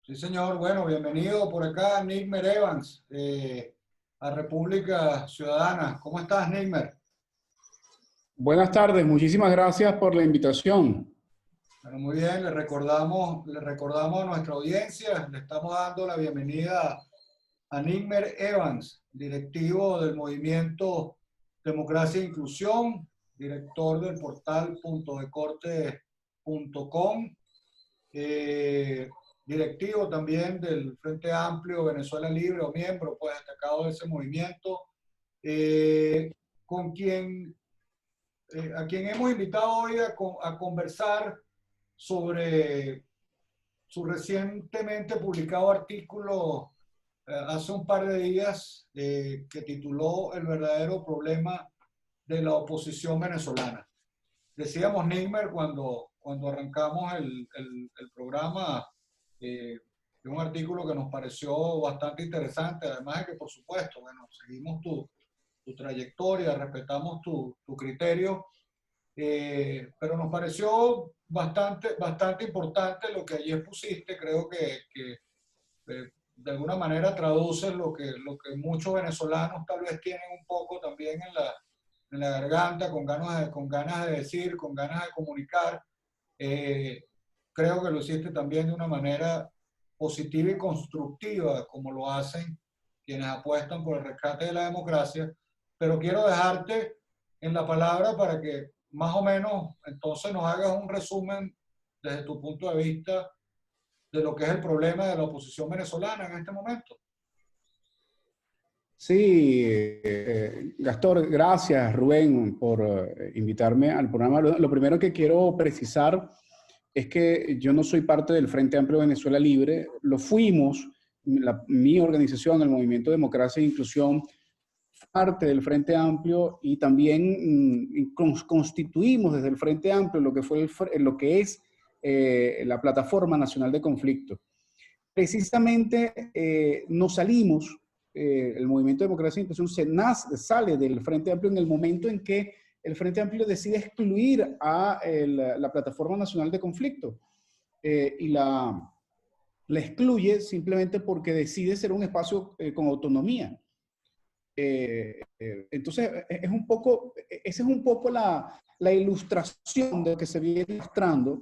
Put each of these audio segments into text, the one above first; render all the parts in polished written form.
Sí, señor. Bueno, bienvenido por acá, Nigmer Evans, a República Ciudadana. ¿Cómo estás, Nigmer? Buenas tardes, muchísimas gracias por la invitación. Bueno, muy bien, le recordamos a nuestra audiencia, le estamos dando la bienvenida a Nigmer Evans, directivo del movimiento Democracia e Inclusión, director del portal puntodecorte.com, eh, directivo también del Frente Amplio Venezuela Libre o miembro pues destacado de ese movimiento, eh, con quien, a quien hemos invitado hoy a conversar sobre su recientemente publicado artículo hace un par de días que tituló El verdadero problema de la oposición venezolana. Decíamos, Nigmer, cuando arrancamos el programa, de un artículo que nos pareció bastante interesante, además de que, por supuesto, bueno, seguimos tu trayectoria, respetamos tu criterio, pero nos pareció bastante importante lo que allí expusiste. Creo que de alguna manera traduce lo que muchos venezolanos tal vez tienen un poco también en la garganta, con ganas de decir, con ganas de comunicar. Eh, Creo que lo hiciste también de una manera positiva y constructiva, como lo hacen quienes apuestan por el rescate de la democracia, pero quiero dejarte en la palabra para que más o menos entonces nos hagas un resumen desde tu punto de vista de lo que es el problema de la oposición venezolana en este momento. Sí, Gastón, gracias Rubén por invitarme al programa. Lo primero que quiero precisar es que yo no soy parte del Frente Amplio Venezuela Libre, lo fuimos, mi organización, el Movimiento Democracia e Inclusión, parte del Frente Amplio y también constituimos desde el Frente Amplio lo que, lo que es la Plataforma Nacional de Conflicto. Precisamente nos salimos, el Movimiento de Democracia e Inclusión sale del Frente Amplio en el momento en que el Frente Amplio decide excluir a la Plataforma Nacional de Conflicto y la excluye simplemente porque decide ser un espacio con autonomía. Entonces, es un poco, esa es un poco la ilustración de lo que se viene mostrando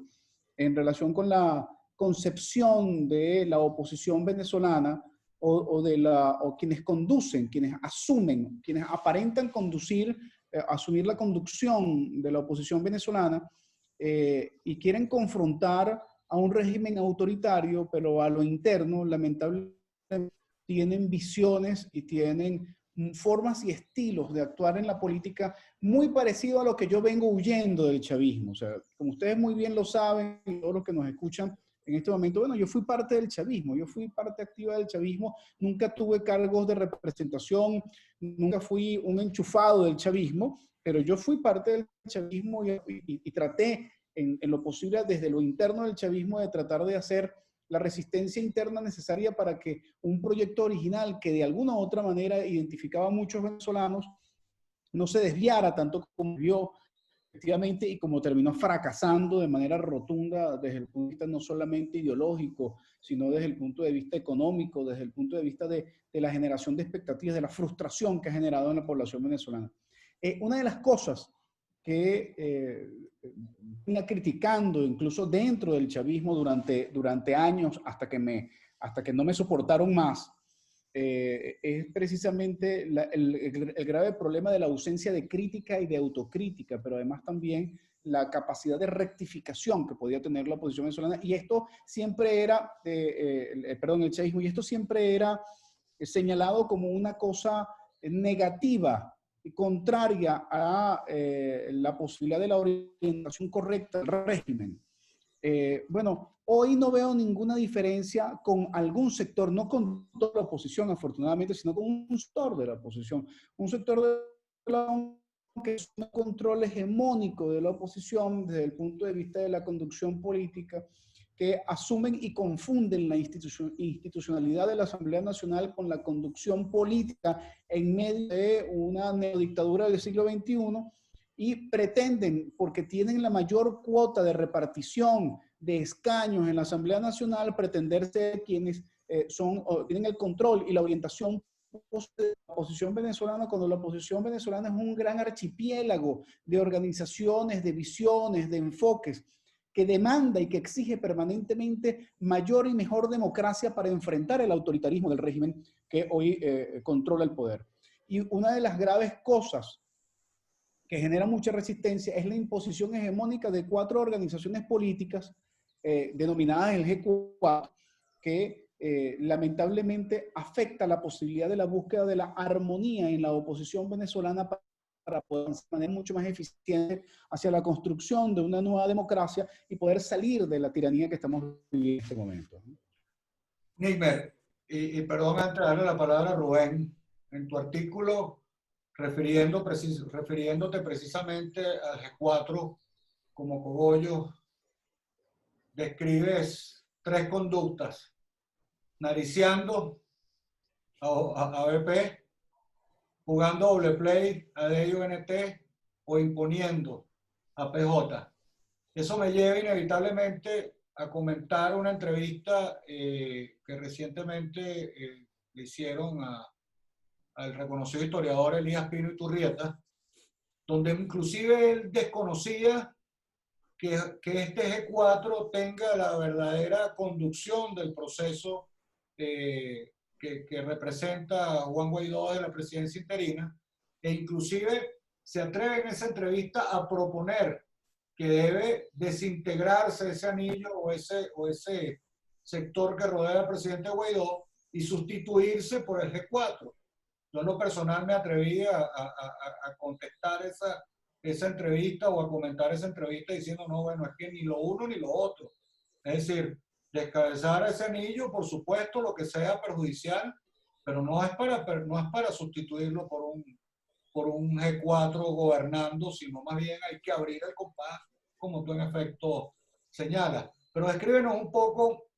en relación con la concepción de la oposición venezolana o quienes conducen, quienes asumen, quienes aparentan conducir, asumir la conducción de la oposición venezolana y quieren confrontar a un régimen autoritario, pero a lo interno, lamentablemente, tienen visiones y tienen formas y estilos de actuar en la política muy parecido a lo que yo vengo huyendo del chavismo. O sea, como ustedes muy bien lo saben, y todos los que nos escuchan en este momento, bueno, yo fui parte del chavismo, yo fui parte activa del chavismo, nunca tuve cargos de representación, nunca fui un enchufado del chavismo, pero yo fui parte del chavismo y traté en lo posible desde lo interno del chavismo de tratar de hacer la resistencia interna necesaria para que un proyecto original que de alguna u otra manera identificaba a muchos venezolanos no se desviara tanto como vio efectivamente y como terminó fracasando de manera rotunda desde el punto de vista no solamente ideológico, sino desde el punto de vista económico, desde el punto de vista de la generación de expectativas, de la frustración que ha generado en la población venezolana. Una de las cosas que venía criticando incluso dentro del chavismo durante años hasta que no me soportaron más, es precisamente el grave problema de la ausencia de crítica y de autocrítica, pero además también la capacidad de rectificación que podía tener la oposición venezolana. Y esto siempre era, el chavismo, y esto siempre era señalado como una cosa negativa y contraria a la posibilidad de la orientación correcta del régimen. Bueno, hoy no veo ninguna diferencia con algún sector, no con toda la oposición, afortunadamente, sino con un sector de la oposición. Un sector de la que es un control hegemónico de la oposición desde el punto de vista de la conducción política, que asumen y confunden la institucionalidad de la Asamblea Nacional con la conducción política en medio de una neodictadura del siglo XXI y pretenden, porque tienen la mayor cuota de repartición de escaños en la Asamblea Nacional, pretender ser quienes son o tienen el control y la orientación de la oposición venezolana, cuando la oposición venezolana es un gran archipiélago de organizaciones, de visiones, de enfoques, que demanda y que exige permanentemente mayor y mejor democracia para enfrentar el autoritarismo del régimen que hoy controla el poder. Y una de las graves cosas que genera mucha resistencia es la imposición hegemónica de 4 organizaciones políticas denominadas el G4, que lamentablemente afecta la posibilidad de la búsqueda de la armonía en la oposición venezolana para poder de manera mucho más eficiente hacia la construcción de una nueva democracia y poder salir de la tiranía que estamos viviendo en este momento. Nigmer, y perdón antes de darle la palabra a Rubén, en tu artículo refiriéndote precisamente al G4 como cogollo, describes 3 conductas: nariciando a BP, jugando doble play a DIUNT o imponiendo a PJ. Eso me lleva inevitablemente a comentar una entrevista que recientemente le hicieron al reconocido historiador Elías Pino Iturrieta, donde inclusive él desconocía que este G4 tenga la verdadera conducción del proceso que representa a Juan Guaidó de la presidencia interina, e inclusive se atreve en esa entrevista a proponer que debe desintegrarse ese anillo o ese sector que rodea al presidente Guaidó y sustituirse por el G4. Yo en lo personal me atreví a contestar esa entrevista o a comentar esa entrevista diciendo, no, bueno, es que ni lo uno ni lo otro. Es decir, descabezar ese anillo, por supuesto, lo que sea perjudicial, pero no es para sustituirlo por un G4 gobernando, sino más bien hay que abrir el compás, como tú en efecto señalas. Pero descríbenos un poco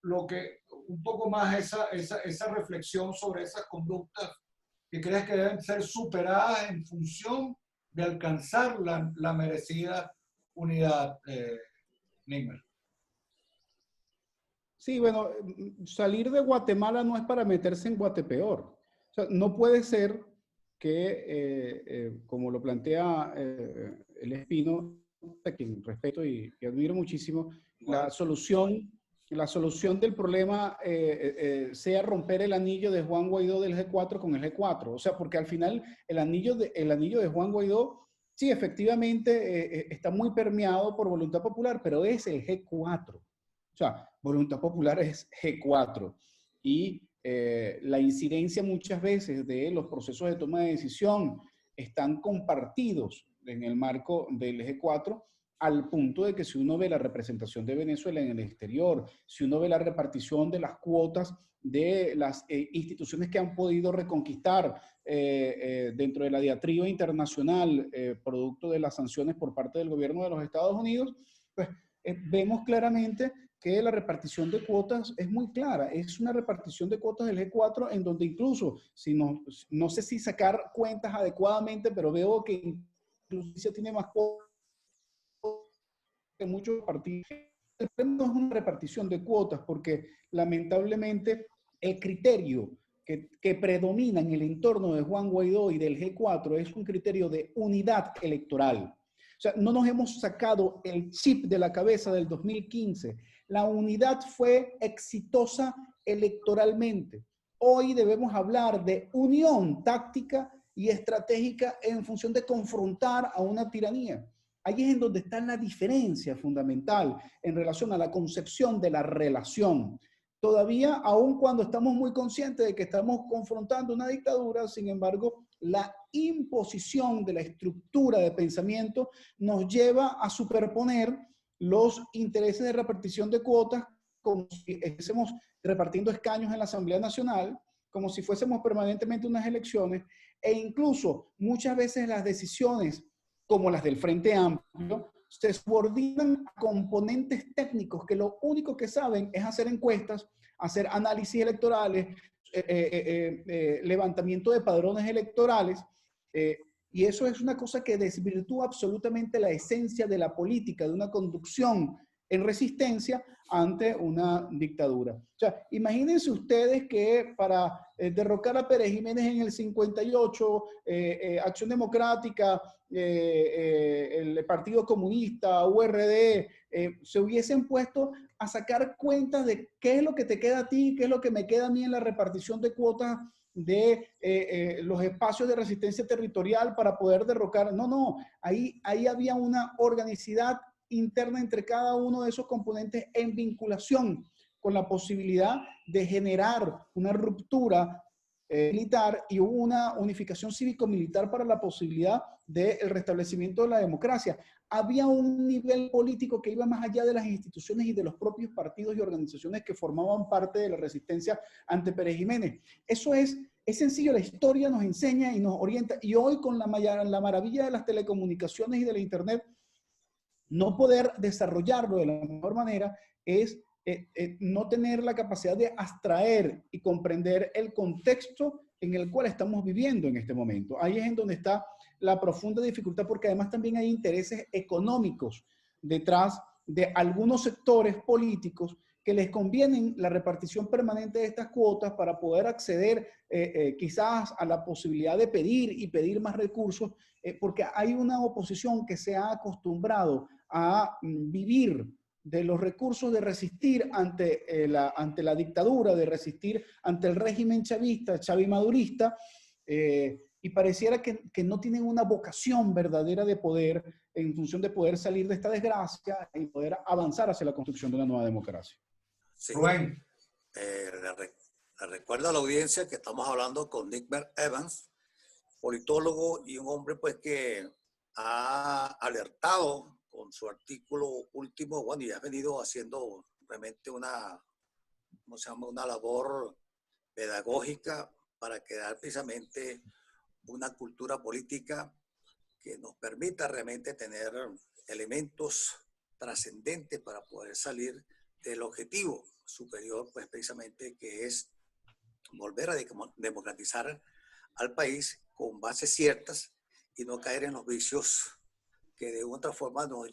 un poco más esa reflexión sobre esas conductas que crees que deben ser superadas en función de alcanzar la merecida unidad, Nigmer. Sí, bueno, salir de Guatemala no es para meterse en Guatepeor. O sea, no puede ser que, como lo plantea el Espino, a quien respeto y admiro muchísimo, Bueno, la solución del problema sea romper el anillo de Juan Guaidó del G4 con el G4. O sea, porque al final el anillo de Juan Guaidó, sí, efectivamente está muy permeado por voluntad popular, pero es el G4. O sea, voluntad popular es G4. Y la incidencia muchas veces de los procesos de toma de decisión están compartidos en el marco del G4, al punto de que si uno ve la representación de Venezuela en el exterior, si uno ve la repartición de las cuotas de las instituciones que han podido reconquistar dentro de la diatriba internacional, producto de las sanciones por parte del gobierno de los Estados Unidos, pues vemos claramente que la repartición de cuotas es muy clara. Es una repartición de cuotas del G4 en donde incluso, si no sé si sacar cuentas adecuadamente, pero veo que incluso tiene más cuotas que muchos partidos. El problema no es una repartición de cuotas porque lamentablemente el criterio que predomina en el entorno de Juan Guaidó y del G4 es un criterio de unidad electoral. O sea, no nos hemos sacado el chip de la cabeza del 2015. La unidad fue exitosa electoralmente. Hoy debemos hablar de unión táctica y estratégica en función de confrontar a una tiranía. Ahí es en donde está la diferencia fundamental en relación a la concepción de la relación. Todavía, aun cuando estamos muy conscientes de que estamos confrontando una dictadura, sin embargo, la imposición de la estructura de pensamiento nos lleva a superponer los intereses de repartición de cuotas como si estuviésemos repartiendo escaños en la Asamblea Nacional, como si fuésemos permanentemente unas elecciones, e incluso muchas veces las decisiones como las del Frente Amplio se subordinan a componentes técnicos que lo único que saben es hacer encuestas, hacer análisis electorales, levantamiento de padrones electorales, y eso es una cosa que desvirtúa absolutamente la esencia de la política, de una conducción en resistencia ante una dictadura. O sea, imagínense ustedes que para derrocar a Pérez Jiménez en el 58, Acción Democrática, el Partido Comunista, URD, se hubiesen puesto a sacar cuentas de qué es lo que te queda a ti, qué es lo que me queda a mí en la repartición de cuotas de los espacios de resistencia territorial para poder derrocar. No, no, ahí había una organicidad interna entre cada uno de esos componentes en vinculación con la posibilidad de generar una ruptura militar y una unificación cívico-militar para la posibilidad del restablecimiento de la democracia. Había un nivel político que iba más allá de las instituciones y de los propios partidos y organizaciones que formaban parte de la resistencia ante Pérez Jiménez. Eso es sencillo, la historia nos enseña y nos orienta. Y hoy con la maravilla de las telecomunicaciones y de la internet, no poder desarrollarlo de la mejor manera es no tener la capacidad de abstraer y comprender el contexto en el cual estamos viviendo en este momento. Ahí es en donde está la profunda dificultad, porque además también hay intereses económicos detrás de algunos sectores políticos que les conviene la repartición permanente de estas cuotas para poder acceder quizás a la posibilidad de pedir más recursos, porque hay una oposición que se ha acostumbrado a vivir de los recursos de resistir ante la dictadura, de resistir ante el régimen chavista, chavimadurista, y pareciera que no tienen una vocación verdadera de poder en función de poder salir de esta desgracia y poder avanzar hacia la construcción de una nueva democracia. Sí. Rubén. Le recuerdo a la audiencia que estamos hablando con Nickmer Evans, politólogo y un hombre pues que ha alertado con su artículo último, bueno, y ha venido haciendo realmente una labor pedagógica para crear precisamente una cultura política que nos permita realmente tener elementos trascendentes para poder salir del objetivo superior, pues precisamente que es volver a democratizar al país con bases ciertas y no caer en los vicios que de otra forma nos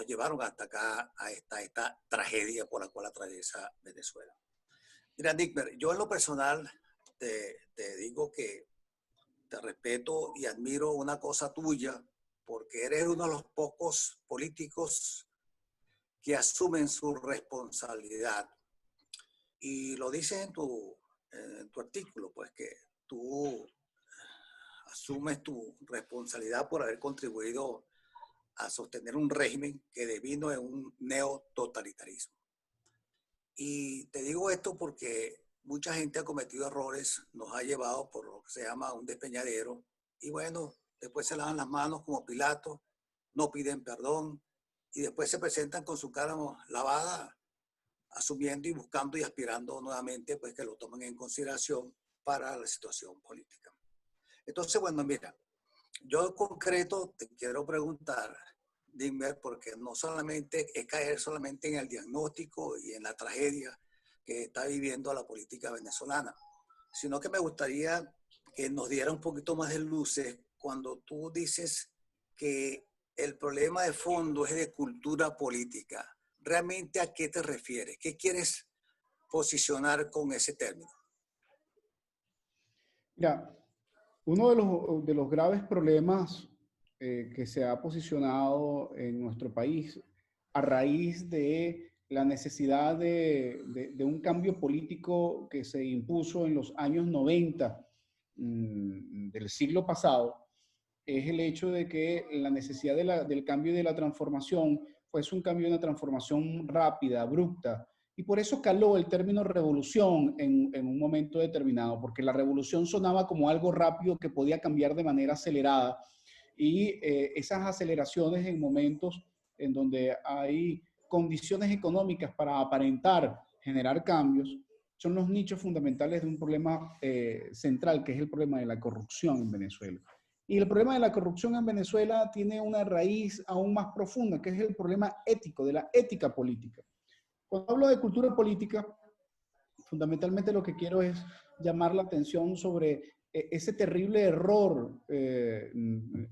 llevaron hasta acá, a esta tragedia por la cual atraviesa Venezuela. Mira, Nickmer, yo en lo personal te digo que te respeto y admiro una cosa tuya, porque eres uno de los pocos políticos que asumen su responsabilidad. Y lo dices en tu artículo, pues que tú asumes tu responsabilidad por haber contribuido a sostener un régimen que devino en un neototalitarismo. Y te digo esto porque mucha gente ha cometido errores, nos ha llevado por lo que se llama un despeñadero, y bueno, después se lavan las manos como Pilato, no piden perdón, y después se presentan con su cara lavada, asumiendo y buscando y aspirando nuevamente pues que lo tomen en consideración para la situación política. Entonces, bueno, mira, yo en concreto te quiero preguntar, dime, porque no solamente es caer solamente en el diagnóstico y en la tragedia que está viviendo la política venezolana, sino que me gustaría que nos diera un poquito más de luces cuando tú dices que el problema de fondo es de cultura política. ¿Realmente a qué te refieres? ¿Qué quieres posicionar con ese término? Mira, uno de los graves problemas que se ha posicionado en nuestro país a raíz de la necesidad de un cambio político que se impuso en los años 90 del siglo pasado, es el hecho de que la necesidad del cambio y de la transformación fuese un cambio y una transformación rápida, abrupta. Y por eso caló el término revolución en un momento determinado, porque la revolución sonaba como algo rápido que podía cambiar de manera acelerada. Y esas aceleraciones en momentos en donde hay condiciones económicas para aparentar generar cambios, son los nichos fundamentales de un problema central, que es el problema de la corrupción en Venezuela. Y el problema de la corrupción en Venezuela tiene una raíz aún más profunda, que es el problema ético, de la ética política. Cuando hablo de cultura política, fundamentalmente lo que quiero es llamar la atención sobre ese terrible error en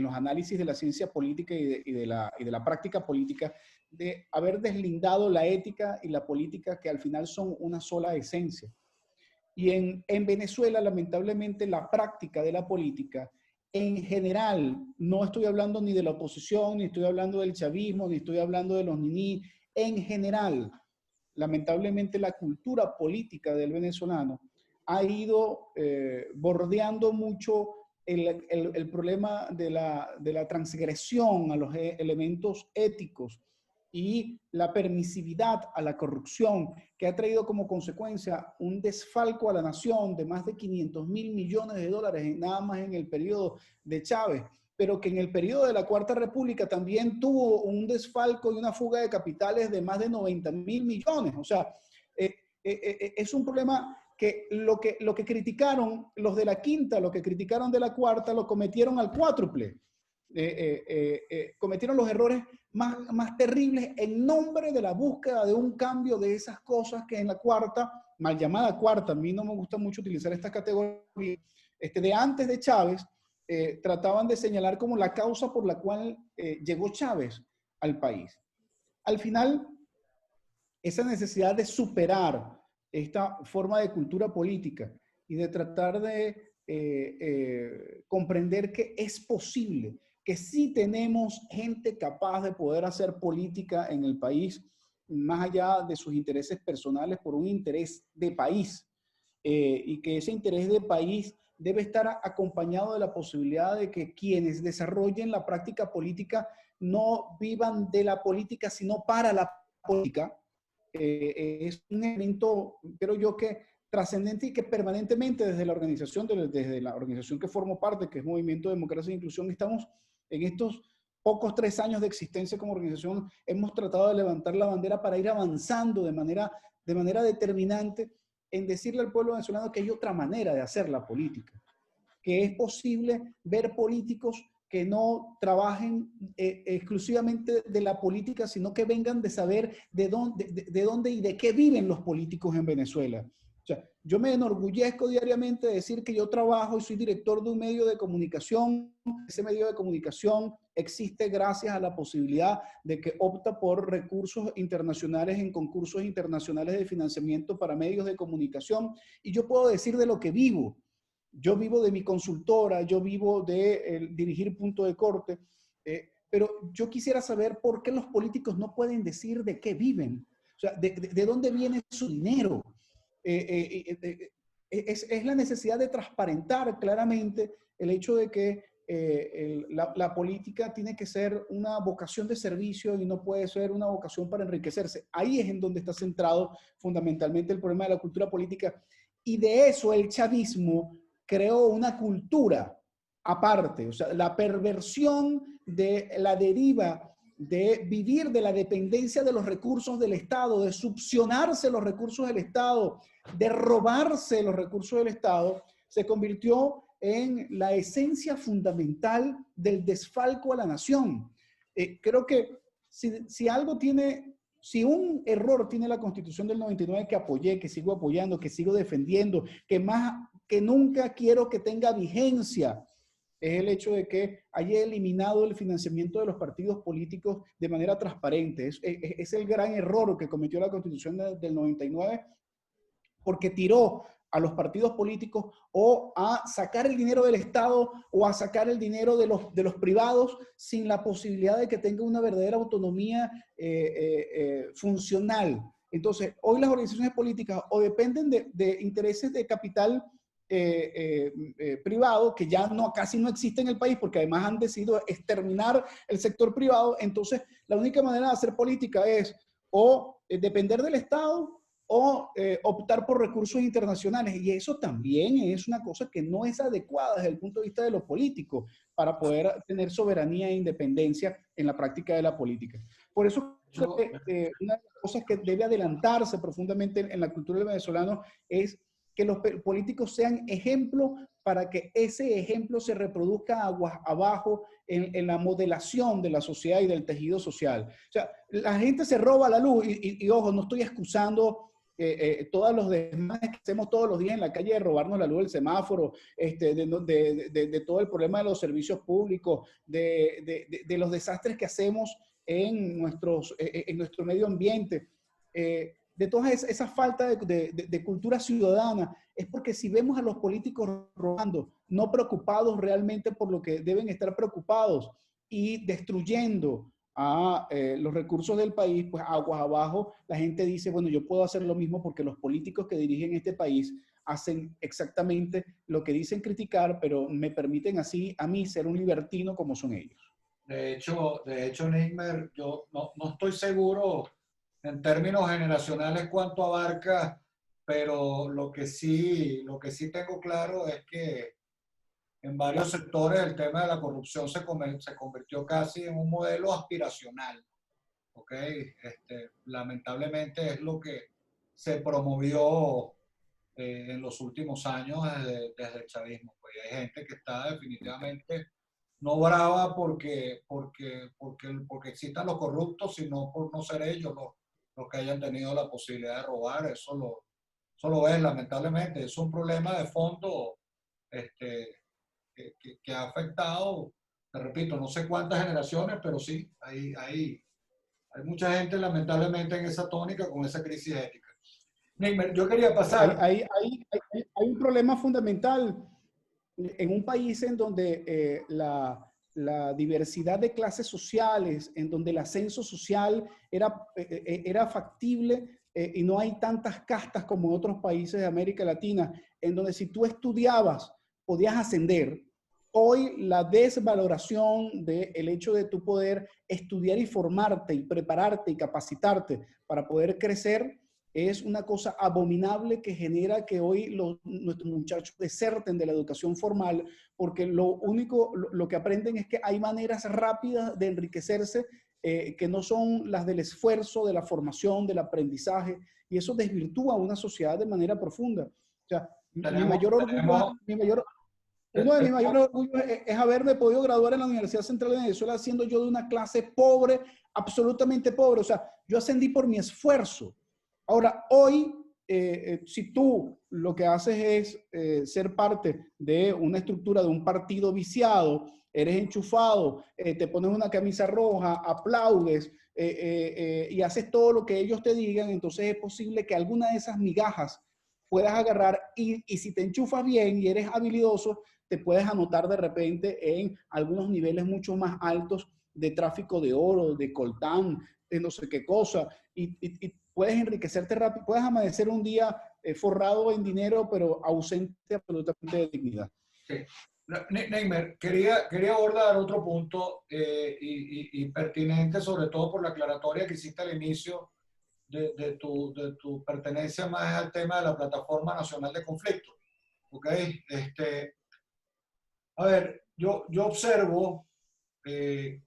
los análisis de la ciencia política y de la práctica política, de haber deslindado la ética y la política, que al final son una sola esencia. Y en Venezuela, lamentablemente, la práctica de la política, en general, no estoy hablando ni de la oposición, ni estoy hablando del chavismo, ni estoy hablando de los niní, en general, lamentablemente la cultura política del venezolano ha ido bordeando mucho el problema de la transgresión a los elementos éticos y la permisividad a la corrupción, que ha traído como consecuencia un desfalco a la nación de más de 500.000 millones de dólares nada más en el periodo de Chávez, pero que en el periodo de la Cuarta República también tuvo un desfalco y una fuga de capitales de más de 90.000 millones. O sea, es un problema que lo que criticaron los de la quinta, lo que criticaron de la cuarta, lo cometieron al cuádruple. Cometieron los errores más terribles en nombre de la búsqueda de un cambio de esas cosas que en la cuarta, mal llamada cuarta, a mí no me gusta mucho utilizar esta categoría, de antes de Chávez, trataban de señalar como la causa por la cual llegó Chávez al país. Al final, esa necesidad de superar esta forma de cultura política y de tratar de comprender que es posible, que sí tenemos gente capaz de poder hacer política en el país, más allá de sus intereses personales, por un interés de país, y que ese interés de país debe estar acompañado de la posibilidad de que quienes desarrollen la práctica política no vivan de la política, sino para la política. Es un elemento, creo yo, que trascendente y que permanentemente desde la organización que formo parte, que es Movimiento Democracia e Inclusión, estamos en estos pocos 3 años de existencia como organización, hemos tratado de levantar la bandera para ir avanzando de manera determinante en decirle al pueblo venezolano que hay otra manera de hacer la política, que es posible ver políticos que no trabajen exclusivamente de la política, sino que vengan de saber de dónde y de qué viven los políticos en Venezuela. O sea, yo me enorgullezco diariamente de decir que yo trabajo y soy director de un medio de comunicación. Ese medio de comunicación existe gracias a la posibilidad de que opta por recursos internacionales en concursos internacionales de financiamiento para medios de comunicación. Y yo puedo decir de lo que vivo. Yo vivo de mi consultora, yo vivo de dirigir Punto de Corte, pero yo quisiera saber por qué los políticos no pueden decir de qué viven, o sea, de dónde viene su dinero. Es la necesidad de transparentar claramente el hecho de que la política tiene que ser una vocación de servicio y no puede ser una vocación para enriquecerse. Ahí es en donde está centrado fundamentalmente el problema de la cultura política, y de eso el chavismo creó una cultura aparte, o sea, la perversión de la deriva de vivir de la dependencia de los recursos del Estado, de succionarse los recursos del Estado, de robarse los recursos del Estado, se convirtió en la esencia fundamental del desfalco a la nación. Creo que si un error tiene la Constitución del 99 que apoyé, que sigo apoyando, que sigo defendiendo, que nunca quiero que tenga vigencia, es el hecho de que haya eliminado el financiamiento de los partidos políticos de manera transparente. Es el gran error que cometió la Constitución del 99, porque tiró a los partidos políticos o a sacar el dinero del Estado o a sacar el dinero de los privados sin la posibilidad de que tenga una verdadera autonomía funcional. Entonces, hoy las organizaciones políticas o dependen de intereses de capital privado, que ya casi no existe en el país, porque además han decidido exterminar el sector privado. Entonces, la única manera de hacer política es o depender del Estado o optar por recursos internacionales. Y eso también es una cosa que no es adecuada desde el punto de vista de lo político para poder tener soberanía e independencia en la práctica de la política. Por eso, una de las cosas que debe adelantarse profundamente en la cultura del venezolano es que los políticos sean ejemplo para que ese ejemplo se reproduzca aguas abajo en la modelación de la sociedad y del tejido social. O sea, la gente se roba la luz y ojo, no estoy excusando todos los desmanes que hacemos todos los días en la calle de robarnos la luz del semáforo, de todo el problema de los servicios públicos, de los desastres que hacemos en nuestro medio ambiente, de toda esa falta de cultura ciudadana, es porque si vemos a los políticos robando, no preocupados realmente por lo que deben estar preocupados y destruyendo a los recursos del país, pues aguas abajo, la gente dice, bueno, yo puedo hacer lo mismo porque los políticos que dirigen este país hacen exactamente lo que dicen criticar, pero me permiten así a mí ser un libertino como son ellos. De hecho, Neymar, yo no estoy seguro en términos generacionales cuánto abarca, pero lo que sí tengo claro es que en varios sectores el tema de la corrupción se convirtió casi en un modelo aspiracional. ¿Ok? Lamentablemente es lo que se promovió en los últimos años desde el chavismo. Pues hay gente que está definitivamente no brava porque existan los corruptos, sino por no ser ellos los que hayan tenido la posibilidad de robar. Eso lo ves, lamentablemente. Es un problema de fondo que ha afectado, te repito, no sé cuántas generaciones, pero sí, hay mucha gente lamentablemente en esa tónica con esa crisis ética. Neymar, yo quería pasar. Hay un problema fundamental en un país en donde la diversidad de clases sociales, en donde el ascenso social era factible y no hay tantas castas como en otros países de América Latina, en donde si tú estudiabas podías ascender. Hoy la desvaloración del hecho de tu poder estudiar y formarte y prepararte y capacitarte para poder crecer es una cosa abominable que genera que hoy nuestros muchachos deserten de la educación formal porque lo que aprenden es que hay maneras rápidas de enriquecerse que no son las del esfuerzo, de la formación, del aprendizaje, y eso desvirtúa una sociedad de manera profunda. O sea, uno de mis mayores orgullos es haberme podido graduar en la Universidad Central de Venezuela siendo yo de una clase pobre, absolutamente pobre. O sea, yo ascendí por mi esfuerzo. Ahora, hoy, si tú lo que haces es ser parte de una estructura de un partido viciado, eres enchufado, te pones una camisa roja, aplaudes y haces todo lo que ellos te digan, entonces es posible que alguna de esas migajas puedas agarrar y si te enchufas bien y eres habilidoso, te puedes anotar de repente en algunos niveles mucho más altos de tráfico de oro, de coltán, de no sé qué cosa, y puedes enriquecerte rápido, puedes amanecer un día forrado en dinero, pero ausente absolutamente de dignidad. Sí. Neymar, quería abordar otro punto y pertinente, sobre todo por la aclaratoria que hiciste al inicio de tu pertenencia más al tema de la Plataforma Nacional de Conflicto. ¿Ok? A ver, yo observo que,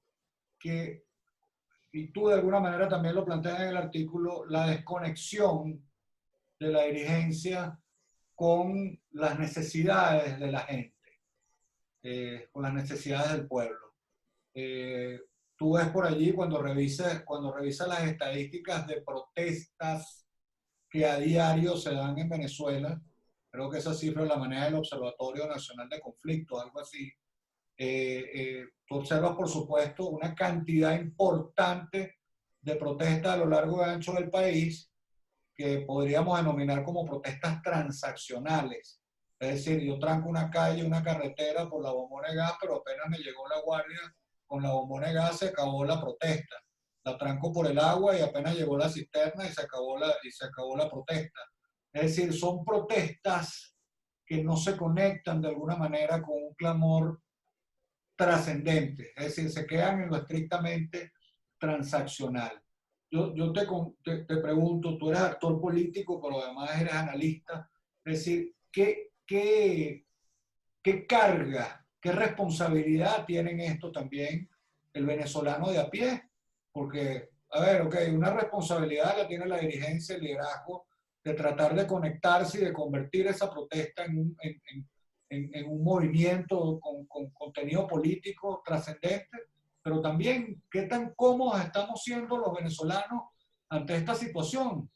y tú de alguna manera también lo planteas en el artículo, la desconexión de la dirigencia con las necesidades de la gente, con las necesidades del pueblo. Tú ves por allí cuando revisas las estadísticas de protestas que a diario se dan en Venezuela, creo que esa cifra la maneja el Observatorio Nacional de Conflictos, algo así. Tú observas, por supuesto, una cantidad importante de protestas a lo largo y ancho del país que podríamos denominar como protestas transaccionales. Es decir, yo tranco una calle, una carretera por la bombona de gas, pero apenas me llegó la guardia con la bombona de gas, se acabó la protesta. La tranco por el agua y apenas llegó la cisterna y se acabó la protesta. Es decir, son protestas que no se conectan de alguna manera con un clamor trascendente, es decir, se quedan en lo estrictamente transaccional. Yo te pregunto, tú eres actor político, pero además eres analista, es decir, ¿qué carga, qué responsabilidad tiene en esto también el venezolano de a pie? Porque, a ver, ok, una responsabilidad la tiene la dirigencia, el liderazgo, de tratar de conectarse y de convertir esa protesta en un movimiento con contenido político trascendente, pero también qué tan cómodos estamos siendo los venezolanos ante esta situación.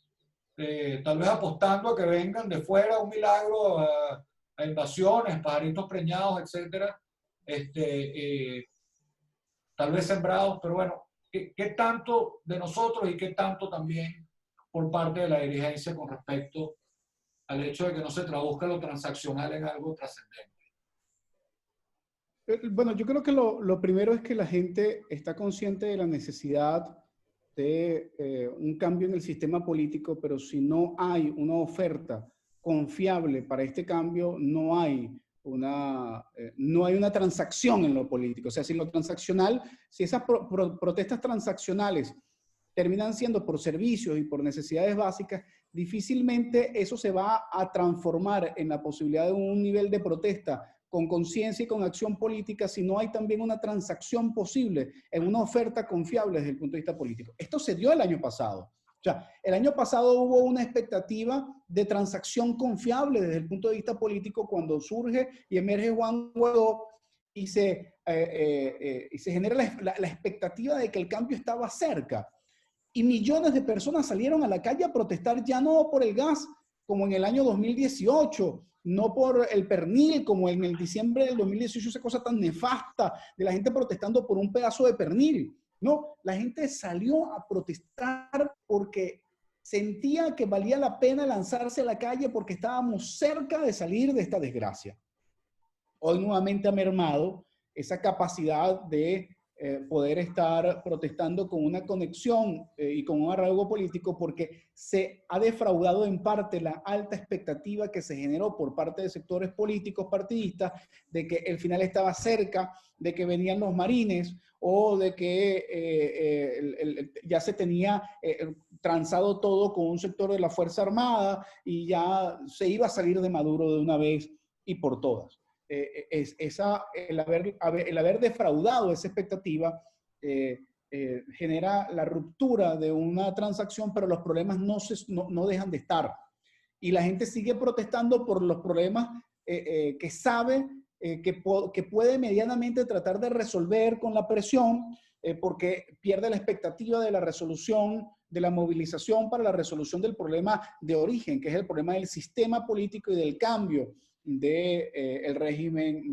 tal vez apostando a que vengan de fuera un milagro, a invasiones, pajaritos preñados, etcétera, tal vez sembrados, pero bueno, ¿qué tanto de nosotros y qué tanto también por parte de la dirigencia con respecto al hecho de que no se traduzca lo transaccional en algo trascendente? Bueno, yo creo que lo primero es que la gente está consciente de la necesidad de un cambio en el sistema político, pero si no hay una oferta confiable para este cambio, no hay una transacción en lo político. O sea, si lo transaccional, si esas protestas transaccionales terminan siendo por servicios y por necesidades básicas, difícilmente eso se va a transformar en la posibilidad de un nivel de protesta con conciencia y con acción política si no hay también una transacción posible en una oferta confiable desde el punto de vista político. Esto se dio el año pasado. O sea, el año pasado hubo una expectativa de transacción confiable desde el punto de vista político cuando surge y emerge Juan Guaidó y se genera la expectativa de que el cambio estaba cerca. Y millones de personas salieron a la calle a protestar ya no por el gas, como en el año 2018, no por el pernil, como en el diciembre del 2018, esa cosa tan nefasta de la gente protestando por un pedazo de pernil. No, la gente salió a protestar porque sentía que valía la pena lanzarse a la calle porque estábamos cerca de salir de esta desgracia. Hoy nuevamente ha mermado esa capacidad de poder estar protestando con una conexión y con un arraigo político porque se ha defraudado en parte la alta expectativa que se generó por parte de sectores políticos partidistas de que el final estaba cerca, de que venían los marines o de que ya se tenía transado todo con un sector de la Fuerza Armada y ya se iba a salir de Maduro de una vez y por todas. El haber defraudado esa expectativa genera la ruptura de una transacción, pero los problemas no dejan de estar. Y la gente sigue protestando por los problemas que sabe que puede medianamente tratar de resolver con la presión, porque pierde la expectativa de la resolución, de la movilización para la resolución del problema de origen, que es el problema del sistema político y del cambio del régimen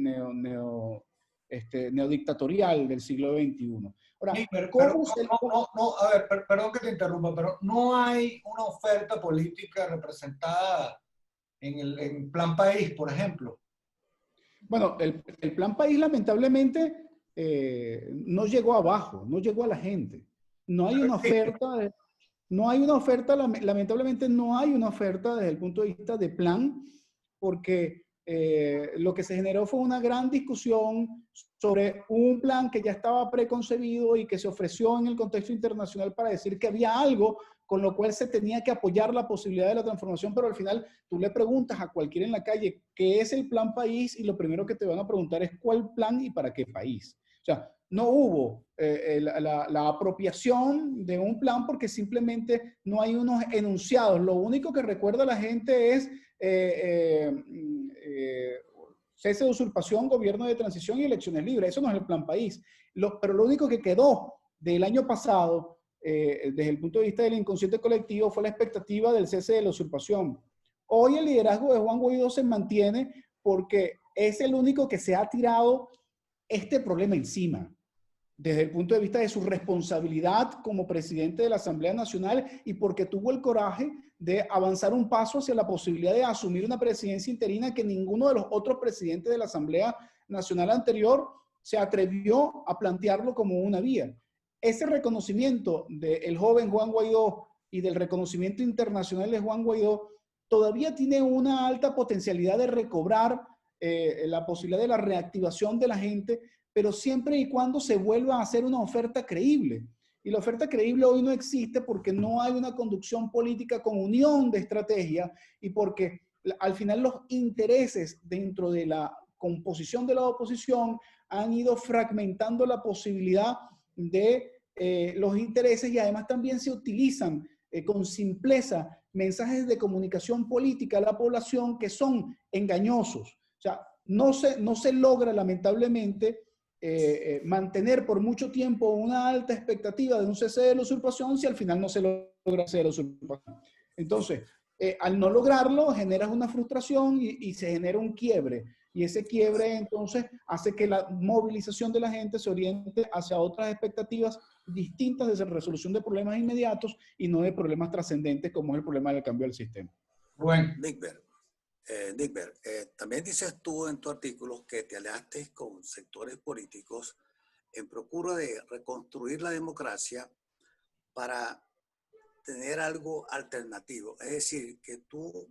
neodictatorial del siglo XXI. Ahora, sí, a ver, perdón que te interrumpa, pero no hay una oferta política representada en el Plan País, por ejemplo. Bueno, el Plan País lamentablemente no llegó abajo, no llegó a la gente. No hay una oferta, lamentablemente no hay una oferta desde el punto de vista de plan, porque lo que se generó fue una gran discusión sobre un plan que ya estaba preconcebido y que se ofreció en el contexto internacional para decir que había algo con lo cual se tenía que apoyar la posibilidad de la transformación, pero al final tú le preguntas a cualquiera en la calle qué es el Plan País y lo primero que te van a preguntar es cuál plan y para qué país. O sea, no hubo la apropiación de un plan porque simplemente no hay unos enunciados. Lo único que recuerda la gente es cese de usurpación, gobierno de transición y elecciones libres. Eso no es el Plan País. Pero lo único que quedó del año pasado, desde el punto de vista del inconsciente colectivo, fue la expectativa del cese de la usurpación. Hoy el liderazgo de Juan Guaidó se mantiene porque es el único que se ha tirado este problema encima, desde el punto de vista de su responsabilidad como presidente de la Asamblea Nacional y porque tuvo el coraje de avanzar un paso hacia la posibilidad de asumir una presidencia interina que ninguno de los otros presidentes de la Asamblea Nacional anterior se atrevió a plantearlo como una vía. Ese reconocimiento del joven Juan Guaidó y del reconocimiento internacional de Juan Guaidó todavía tiene una alta potencialidad de recobrar la posibilidad de la reactivación de la gente, pero siempre y cuando se vuelva a hacer una oferta creíble. Y la oferta creíble hoy no existe porque no hay una conducción política con unión de estrategia y porque al final los intereses dentro de la composición de la oposición han ido fragmentando la posibilidad de los intereses y además también se utilizan con simpleza mensajes de comunicación política a la población que son engañosos. O sea, no se logra lamentablemente mantener por mucho tiempo una alta expectativa de un cese de la usurpación si al final no se logra hacer la usurpación. Entonces, al no lograrlo, generas una frustración y se genera un quiebre. Y ese quiebre entonces hace que la movilización de la gente se oriente hacia otras expectativas distintas de resolución de problemas inmediatos y no de problemas trascendentes como es el problema del cambio del sistema. Bueno. Nickberg, también dices tú en tu artículo que te aliaste con sectores políticos en procura de reconstruir la democracia para tener algo alternativo. Es decir, que tú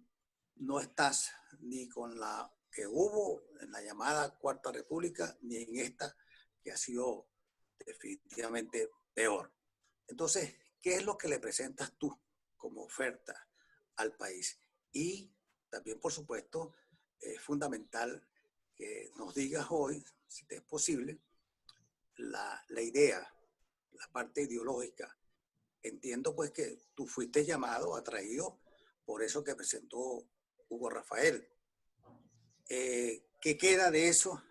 no estás ni con la que hubo en la llamada Cuarta República, ni en esta que ha sido definitivamente peor. Entonces, ¿qué es lo que le presentas tú como oferta al país? Y también, por supuesto, es fundamental que nos digas hoy, si te es posible, la idea, la parte ideológica. Entiendo pues que tú fuiste llamado, atraído por eso que presentó Hugo Rafael. ¿Qué queda de eso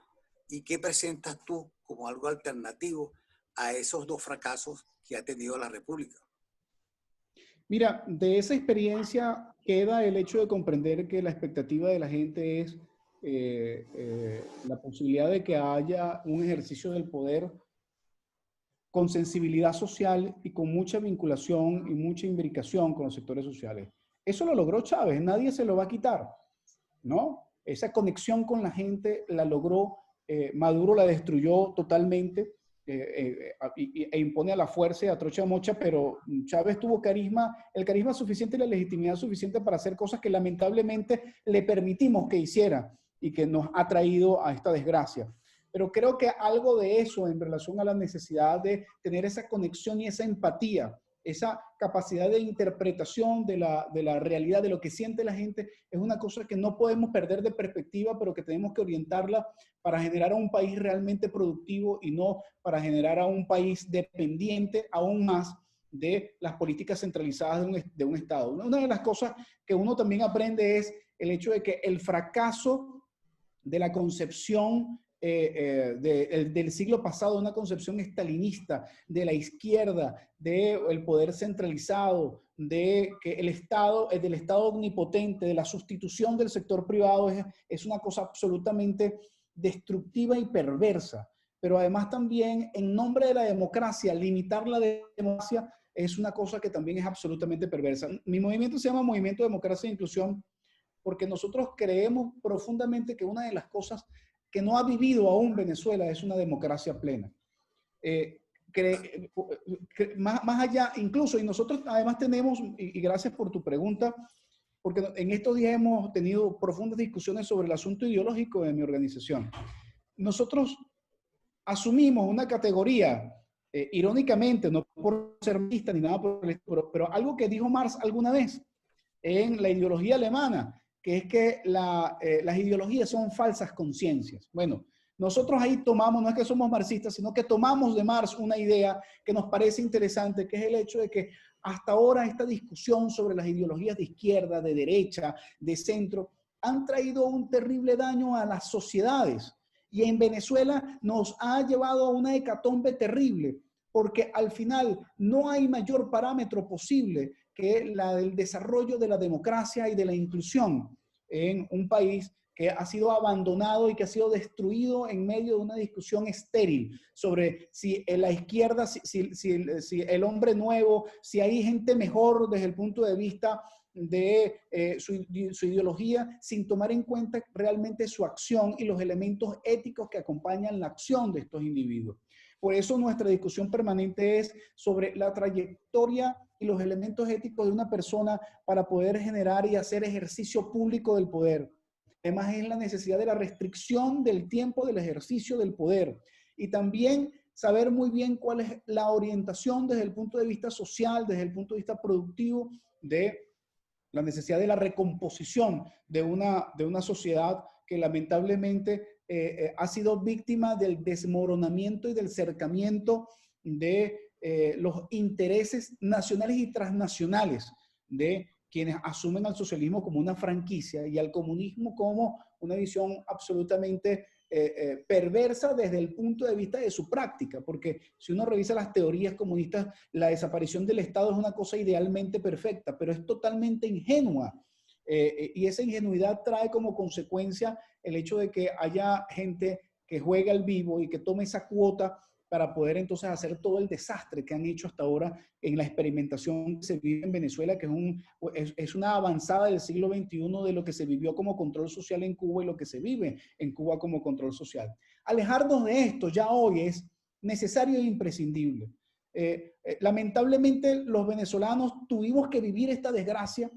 y qué presentas tú como algo alternativo a esos dos fracasos que ha tenido la República? Mira, de esa experiencia queda el hecho de comprender que la expectativa de la gente es la posibilidad de que haya un ejercicio del poder con sensibilidad social y con mucha vinculación y mucha imbricación con los sectores sociales. Eso lo logró Chávez, nadie se lo va a quitar, ¿no? Esa conexión con la gente la logró, Maduro la destruyó totalmente e impone a la fuerza y a trocha mocha, pero Chávez tuvo carisma, el carisma suficiente y la legitimidad suficiente para hacer cosas que lamentablemente le permitimos que hiciera y que nos ha traído a esta desgracia. Pero creo que algo de eso en relación a la necesidad de tener esa conexión y esa empatía, esa capacidad de interpretación de la realidad, de lo que siente la gente, es una cosa que no podemos perder de perspectiva, pero que tenemos que orientarla para generar a un país realmente productivo y no para generar a un país dependiente aún más de las políticas centralizadas de un Estado. Una de las cosas que uno también aprende es el hecho de que el fracaso de la concepción del siglo pasado, una concepción estalinista de la izquierda, del poder centralizado, de que el Estado, del Estado omnipotente, de la sustitución del sector privado, es una cosa absolutamente destructiva y perversa. Pero además también, en nombre de la democracia, limitar la democracia es una cosa que también es absolutamente perversa. Mi movimiento se llama Movimiento de Democracia e Inclusión porque nosotros creemos profundamente que una de las cosas que no ha vivido aún Venezuela es una democracia plena. Más allá, incluso, y nosotros además tenemos, y gracias por tu pregunta, porque en estos días hemos tenido profundas discusiones sobre el asunto ideológico de mi organización. Nosotros asumimos una categoría, irónicamente, no por ser marxista ni nada por el estilo, pero algo que dijo Marx alguna vez en la ideología alemana, que es que las ideologías son falsas conciencias. Bueno, nosotros ahí tomamos, no es que somos marxistas, sino que tomamos de Marx una idea que nos parece interesante, que es el hecho de que hasta ahora esta discusión sobre las ideologías de izquierda, de derecha, de centro, han traído un terrible daño a las sociedades. Y en Venezuela nos ha llevado a una hecatombe terrible, porque al final no hay mayor parámetro posible que la del desarrollo de la democracia y de la inclusión en un país que ha sido abandonado y que ha sido destruido en medio de una discusión estéril sobre si la izquierda, si el hombre nuevo, si hay gente mejor desde el punto de vista de su ideología, sin tomar en cuenta realmente su acción y los elementos éticos que acompañan la acción de estos individuos. Por eso nuestra discusión permanente es sobre la trayectoria y los elementos éticos de una persona para poder generar y hacer ejercicio público del poder. Además es la necesidad de la restricción del tiempo del ejercicio del poder y también saber muy bien cuál es la orientación desde el punto de vista social, desde el punto de vista productivo de la necesidad de la recomposición de una sociedad que lamentablemente ha sido víctima del desmoronamiento y del cercamiento de los intereses nacionales y transnacionales de quienes asumen al socialismo como una franquicia y al comunismo como una visión absolutamente perversa desde el punto de vista de su práctica, porque si uno revisa las teorías comunistas, la desaparición del Estado es una cosa idealmente perfecta, pero es totalmente ingenua. Y esa ingenuidad trae como consecuencia el hecho de que haya gente que juegue al vivo y que tome esa cuota para poder entonces hacer todo el desastre que han hecho hasta ahora en la experimentación que se vive en Venezuela, que es una avanzada del siglo XXI de lo que se vivió como control social en Cuba y lo que se vive en Cuba como control social. Alejarnos de esto ya hoy es necesario e imprescindible. Lamentablemente los venezolanos tuvimos que vivir esta desgracia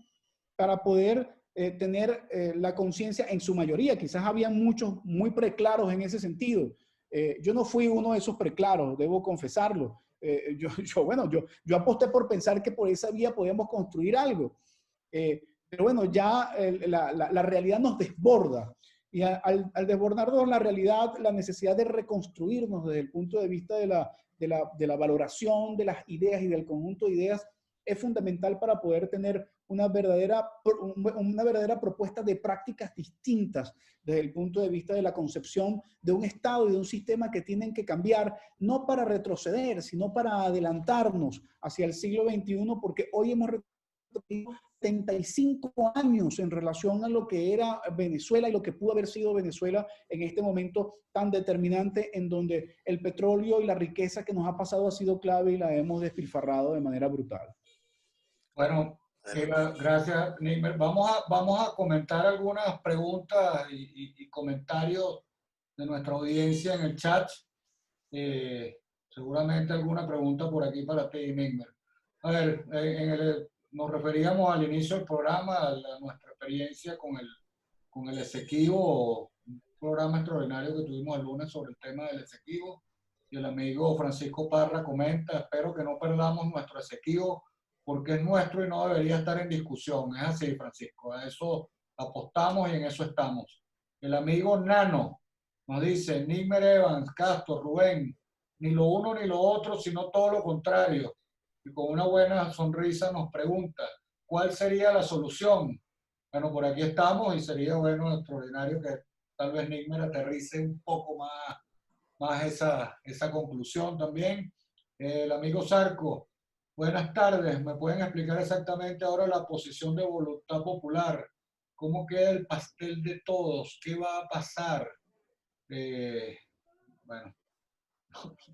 para poder tener la conciencia en su mayoría. Quizás había muchos muy preclaros en ese sentido. Yo no fui uno de esos preclaros, debo confesarlo. Yo aposté por pensar que por esa vía podíamos construir algo. Pero bueno, ya la realidad nos desborda. Y al desbordarnos la realidad, la necesidad de reconstruirnos desde el punto de vista de la valoración de las ideas y del conjunto de ideas es fundamental para poder tener una verdadera propuesta de prácticas distintas desde el punto de vista de la concepción de un Estado y de un sistema que tienen que cambiar, no para retroceder, sino para adelantarnos hacia el siglo XXI, porque hoy hemos retrocedido 75 años en relación a lo que era Venezuela y lo que pudo haber sido Venezuela en este momento tan determinante en donde el petróleo y la riqueza que nos ha pasado ha sido clave y la hemos despilfarrado de manera brutal. Bueno, gracias, Nigmer. Vamos a comentar algunas preguntas y comentarios de nuestra audiencia en el chat. Seguramente alguna pregunta por aquí para ti, Nigmer. A ver, nos referíamos al inicio del programa, a nuestra experiencia con el Esequibo, un programa extraordinario que tuvimos el lunes sobre el tema del Esequibo. Y el amigo Francisco Parra comenta, espero que no perdamos nuestro Esequibo, porque es nuestro y no debería estar en discusión. Es así, Francisco, a eso apostamos y en eso estamos. El amigo Nano nos dice, Nigmer Evans, Castro, Rubén, ni lo uno ni lo otro, sino todo lo contrario. Y con una buena sonrisa nos pregunta, ¿cuál sería la solución? Bueno, por aquí estamos y sería bueno, extraordinario que tal vez Nigmer aterrice un poco más esa conclusión también. El amigo Sarco, buenas tardes. ¿Me pueden explicar exactamente ahora la posición de Voluntad Popular? ¿Cómo queda el pastel de todos? ¿Qué va a pasar? Bueno,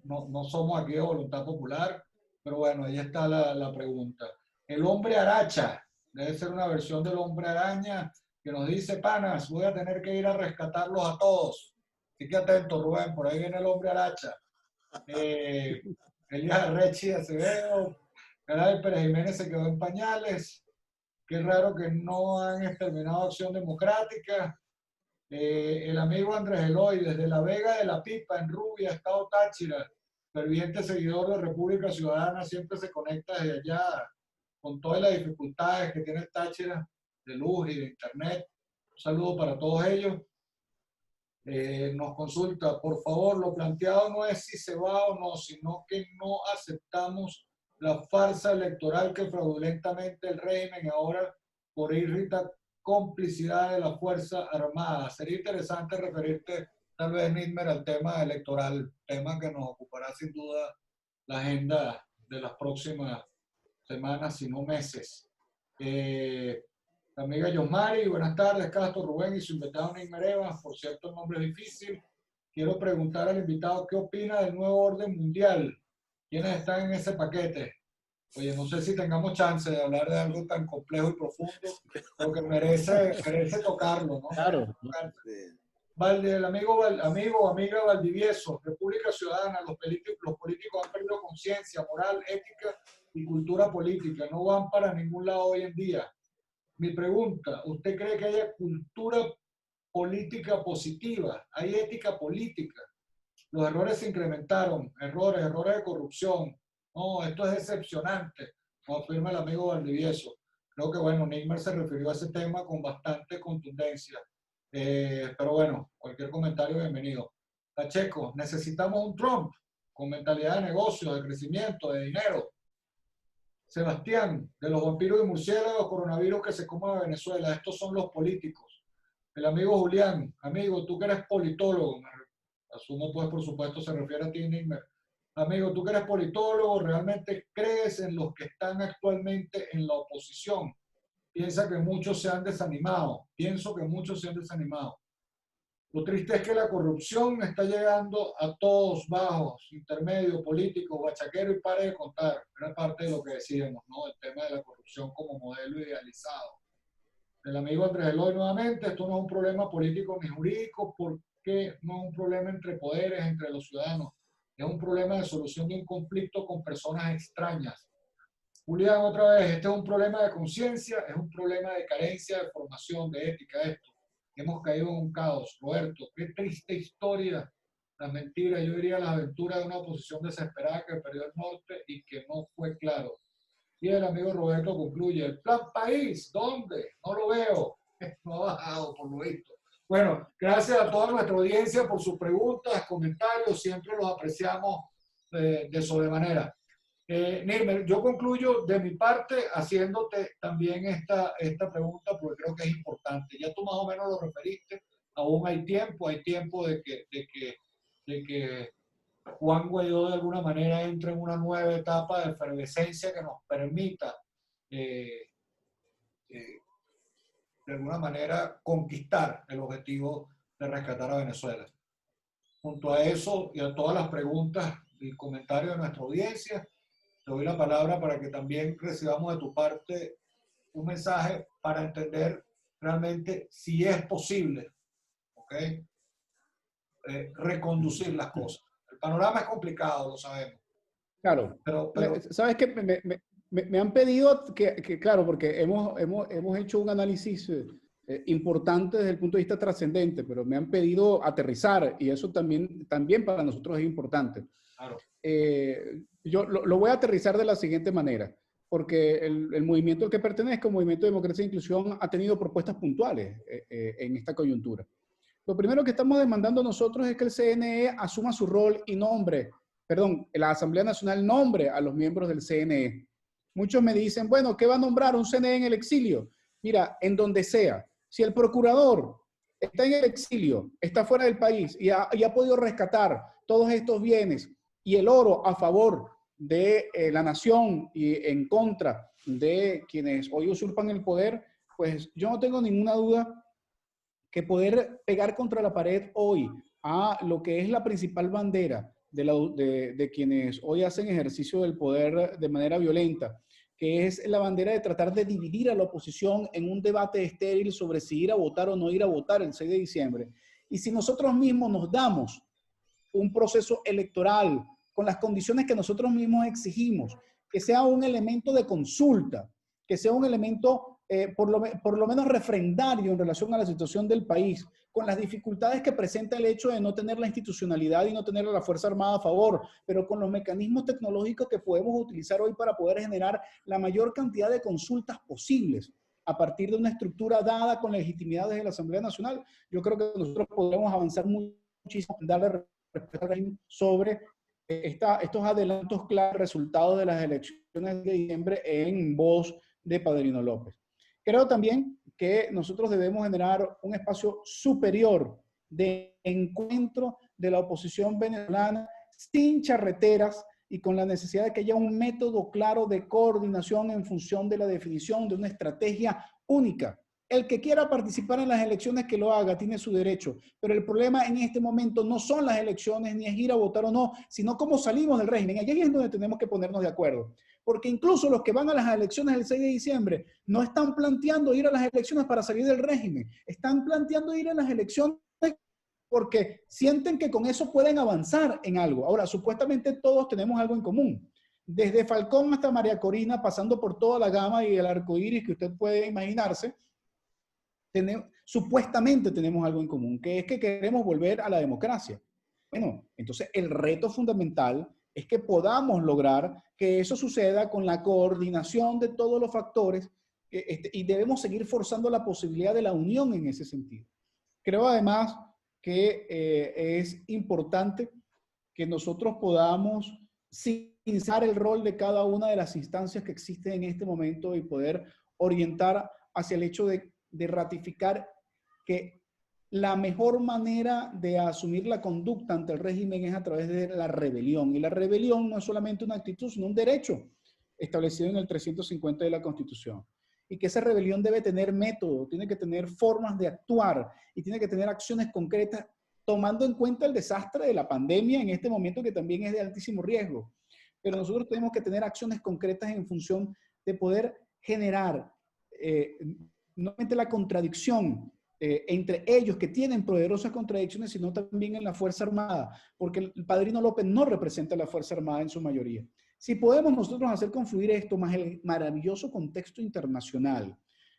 no somos aquí de Voluntad Popular, pero bueno, ahí está la pregunta. El hombre aracha, debe ser una versión del hombre araña que nos dice, panas, voy a tener que ir a rescatarlos a todos. Así que atento, Rubén, por ahí viene el hombre aracha. Elías Arrechi Acevedo, Caray Pérez Jiménez se quedó en pañales. Qué raro que no han exterminado Acción Democrática. El amigo Andrés Eloy, desde La Vega de la Pipa, en Rubia, Estado Táchira, ferviente seguidor de República Ciudadana, siempre se conecta desde allá, con todas las dificultades que tiene Táchira, de luz y de internet. Un saludo para todos ellos. Nos consulta, por favor, lo planteado no es si se va o no, sino que no aceptamos la farsa electoral que fraudulentamente el régimen ahora por irrita complicidad de la Fuerza Armada. Sería interesante referirte tal vez, Nigmer, al tema electoral, tema que nos ocupará sin duda la agenda de las próximas semanas, si no meses. Amiga Yosmari, buenas tardes, Castro, Rubén y su invitado Nigmer Evans. Por cierto, el nombre es difícil. Quiero preguntar al invitado qué opina del nuevo orden mundial. ¿Quiénes están en ese paquete? Oye, no sé si tengamos chance de hablar de algo tan complejo y profundo, pero que merece tocarlo, ¿no? Claro. El amigo o amiga Valdivieso, República Ciudadana, los políticos han perdido conciencia, moral, ética y cultura política. No van para ningún lado hoy en día. Mi pregunta, ¿usted cree que haya cultura política positiva? ¿Hay ética política? Los errores se incrementaron, errores de corrupción. No, esto es decepcionante, como afirma el amigo Valdivieso. Creo que, bueno, Nigmer se refirió a ese tema con bastante contundencia. Pero bueno, cualquier comentario bienvenido. Pacheco, necesitamos un Trump con mentalidad de negocio, de crecimiento, de dinero. Sebastián, de los vampiros y murciélagos, coronavirus que se comen a Venezuela, estos son los políticos. El amigo Julián, amigo, tú que eres politólogo, asumo pues por supuesto se refiere a ti, Nigmer. Amigo, tú que eres politólogo, ¿realmente crees en los que están actualmente en la oposición? Piensa que muchos se han desanimado. Pienso que muchos se han desanimado. Lo triste es que la corrupción está llegando a todos bajos, intermedios, políticos, bachaquero y pare de contar. Era parte de lo que decíamos, ¿no? El tema de la corrupción como modelo idealizado. El amigo Andrés Eloy nuevamente, esto no es un problema político ni jurídico, porque no es un problema entre poderes, entre los ciudadanos. Es un problema de solución de un conflicto con personas extrañas. Julián, otra vez, este es un problema de conciencia, es un problema de carencia de formación, de ética, esto. Hemos caído en un caos. Roberto, qué triste historia. Las mentiras, yo diría las aventuras de una oposición desesperada que perdió el norte y que no fue claro. Y el amigo Roberto concluye, el plan país, ¿dónde? No lo veo. No ha bajado, por lo visto. Bueno, gracias a toda nuestra audiencia por sus preguntas, comentarios, siempre los apreciamos de sobremanera. Neymer, yo concluyo de mi parte haciéndote también esta pregunta porque creo que es importante. Ya tú más o menos lo referiste, aún hay tiempo de que Juan Guaidó de alguna manera entre en una nueva etapa de efervescencia que nos permita eh, eh, de alguna manera conquistar el objetivo de rescatar a Venezuela. Junto a eso y a todas las preguntas y comentarios de nuestra audiencia, te doy la palabra para que también recibamos de tu parte un mensaje para entender realmente si es posible, ¿ok? Reconducir las cosas. El panorama es complicado, lo sabemos. Claro. Pero ¿Sabes qué? Me han pedido que, claro, porque hemos hecho un análisis importante desde el punto de vista trascendente, pero me han pedido aterrizar y eso también para nosotros es importante. claro. Yo lo voy a aterrizar de la siguiente manera, porque el movimiento al que pertenezco, el Movimiento de Democracia e Inclusión, ha tenido propuestas puntuales en esta coyuntura. Lo primero que estamos demandando nosotros es que el CNE asuma su rol y la Asamblea Nacional nombre a los miembros del CNE. Muchos me dicen, bueno, ¿qué va a nombrar un CNE en el exilio? Mira, en donde sea. Si el procurador está en el exilio, está fuera del país y ha podido rescatar todos estos bienes y el oro a favor de la nación y en contra de quienes hoy usurpan el poder, pues yo no tengo ninguna duda que poder pegar contra la pared hoy a lo que es la principal bandera de quienes hoy hacen ejercicio del poder de manera violenta, que es la bandera de tratar de dividir a la oposición en un debate estéril sobre si ir a votar o no ir a votar el 6 de diciembre. Y si nosotros mismos nos damos un proceso electoral con las condiciones que nosotros mismos exigimos, que sea un elemento de consulta, que sea un elemento por lo menos refrendario en relación a la situación del país, con las dificultades que presenta el hecho de no tener la institucionalidad y no tener a la Fuerza Armada a favor, pero con los mecanismos tecnológicos que podemos utilizar hoy para poder generar la mayor cantidad de consultas posibles a partir de una estructura dada con legitimidad desde la Asamblea Nacional. Yo creo que nosotros podemos avanzar muchísimo en darle respuesta sobre estos adelantos claros, resultados de las elecciones de diciembre en voz de Padrino López. Creo también que nosotros debemos generar un espacio superior de encuentro de la oposición venezolana sin charreteras y con la necesidad de que haya un método claro de coordinación en función de la definición de una estrategia única. El que quiera participar en las elecciones que lo haga, tiene su derecho. Pero el problema en este momento no son las elecciones, ni es ir a votar o no, sino cómo salimos del régimen. Allí es donde tenemos que ponernos de acuerdo. Porque incluso los que van a las elecciones del 6 de diciembre no están planteando ir a las elecciones para salir del régimen. Están planteando ir a las elecciones porque sienten que con eso pueden avanzar en algo. Ahora, supuestamente todos tenemos algo en común. Desde Falcón hasta María Corina, pasando por toda la gama y el arco iris que usted puede imaginarse, supuestamente tenemos algo en común, que es que queremos volver a la democracia. Bueno, entonces el reto fundamental es que podamos lograr que eso suceda con la coordinación de todos los factores y debemos seguir forzando la posibilidad de la unión en ese sentido. Creo además que es importante que nosotros podamos sincerar el rol de cada una de las instancias que existen en este momento y poder orientar hacia el hecho de ratificar que la mejor manera de asumir la conducta ante el régimen es a través de la rebelión. Y la rebelión no es solamente una actitud, sino un derecho establecido en el 350 de la Constitución. Y que esa rebelión debe tener método, tiene que tener formas de actuar y tiene que tener acciones concretas, tomando en cuenta el desastre de la pandemia en este momento, que también es de altísimo riesgo. Pero nosotros tenemos que tener acciones concretas en función de poder generar no solamente la contradicción entre ellos, que tienen poderosas contradicciones, sino también en la Fuerza Armada, porque el padrino López no representa a la Fuerza Armada en su mayoría. Si podemos nosotros hacer confluir esto más el maravilloso contexto internacional,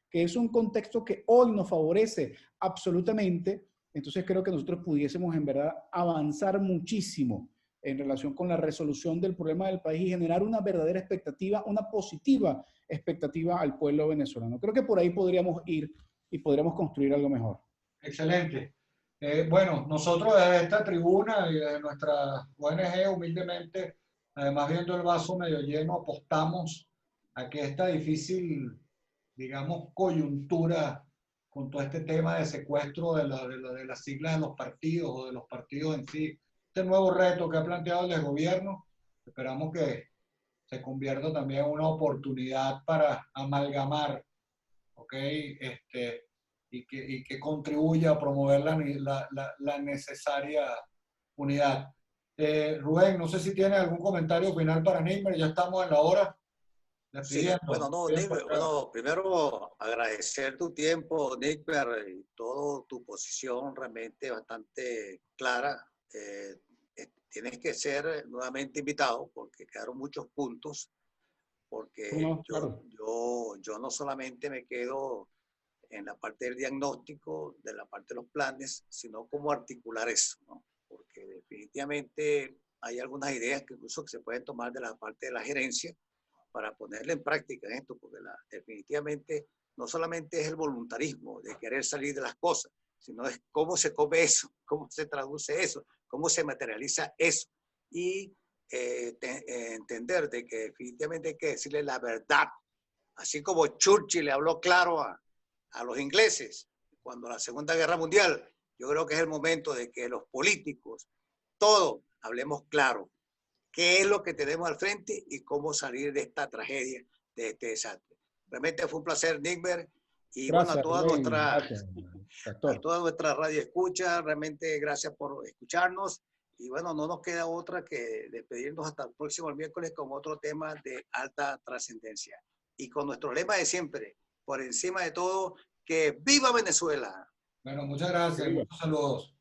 que es un contexto que hoy nos favorece absolutamente, entonces creo que nosotros pudiésemos en verdad avanzar muchísimo en relación con la resolución del problema del país y generar una verdadera expectativa, una positiva expectativa al pueblo venezolano. Creo que por ahí podríamos ir y podríamos construir algo mejor. Excelente. Bueno, nosotros desde esta tribuna y desde nuestra ONG, humildemente, además viendo el vaso medio lleno, apostamos a que esta difícil, digamos, coyuntura con todo este tema de secuestro de las siglas de los partidos o de los partidos en sí, este nuevo reto que ha planteado el gobierno, esperamos que se convierta también en una oportunidad para amalgamar, ¿ok? Y que contribuya a promover la necesaria unidad. Rubén, no sé si tiene algún comentario final para Nímer, ya estamos en la hora. Sí, bueno, no, Nímer, bueno, primero agradecer tu tiempo, Nímer, y toda tu posición realmente bastante clara. Tienes que ser nuevamente invitado porque quedaron muchos puntos, porque No, claro. yo no solamente me quedo en la parte del diagnóstico, de la parte de los planes, sino cómo articular eso, ¿no? Porque definitivamente hay algunas ideas que incluso que se pueden tomar de la parte de la gerencia para ponerle en práctica en esto, porque definitivamente no solamente es el voluntarismo de querer salir de las cosas, sino es cómo se come eso, cómo se traduce eso, cómo se materializa eso. Y entender de que definitivamente hay que decirle la verdad, así como Churchill le habló claro a los ingleses cuando la Segunda Guerra Mundial. Yo creo que es el momento de que los políticos, todos, hablemos claro qué es lo que tenemos al frente y cómo salir de esta tragedia, de este desastre. Realmente fue un placer, Nímer, y Gracias, bueno, gracias, a toda nuestra radio escucha, realmente gracias por escucharnos, y bueno, no nos queda otra que despedirnos hasta el próximo miércoles con otro tema de alta trascendencia. Y con nuestro lema de siempre, por encima de todo, que viva Venezuela. Bueno, muchas gracias, muchos saludos.